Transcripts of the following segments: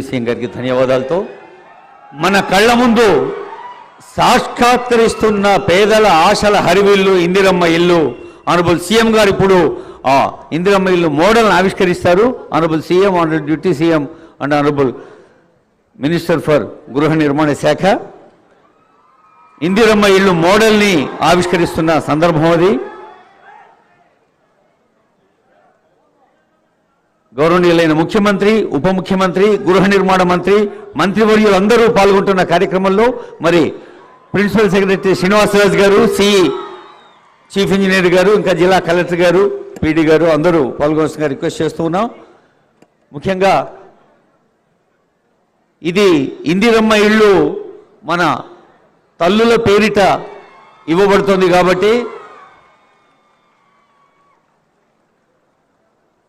CM గారికి ధన్యవాదాలతో మన కళ్ళ ముందు సాక్షాత్కరిస్తున్న పేదల ఆశల హరివిల్లు ఇందిరమ్మ ఇల్లు ఆనరబుల్ సీఎం గారు ఇప్పుడు ఆ ఇందిరమ్మ ఇల్లు మోడల్ని ఆవిష్కరిస్తారు. Honourable CM, honourable deputy CM and honourable minister for గృహ నిర్మాణ శాఖ ఇందిరమ్మ ఇల్లు మోడల్ని ఆవిష్కరిస్తున్న సందర్భం అది. గౌరవనీయులైన ముఖ్యమంత్రి, ఉప ముఖ్యమంత్రి, గృహ నిర్మాణ మంత్రి, మంత్రివర్యులందరూ పాల్గొంటున్న కార్యక్రమంలో మరి ప్రిన్సిపల్ సెక్రటరీ శ్రీనివాసరాజు గారు, సిఈ చీఫ్ ఇంజనీర్ గారు, ఇంకా జిల్లా కలెక్టర్ గారు, పీడీ గారు అందరూ పాల్గొనవలసిందిగా రిక్వెస్ట్ చేస్తూ ఉన్నాం. ముఖ్యంగా ఇది ఇందిరమ్మ ఇల్లు మన తల్లుల పేరిట ఇవ్వబడుతుంది కాబట్టి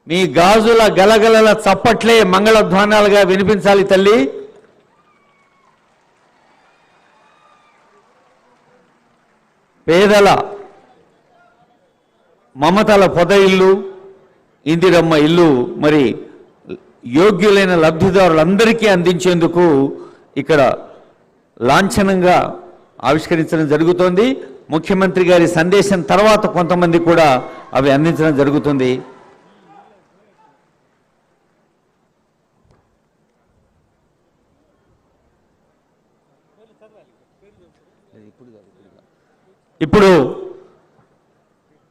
మీ గాజుల గలగలల చప్పట్లే మంగళధ్వానాలుగా వినిపించాలి తల్లి. పేదల మమతల పొద ఇల్లు ఇందిరమ్మ ఇల్లు మరి యోగ్యులైన లబ్ధిదారులందరికీ అందించేందుకు ఇక్కడ లాంఛనంగా ఆవిష్కరించడం జరుగుతోంది. ముఖ్యమంత్రి గారి సందేశం తర్వాత కొంతమంది కూడా అవి అందించడం జరుగుతుంది. ఇప్పుడు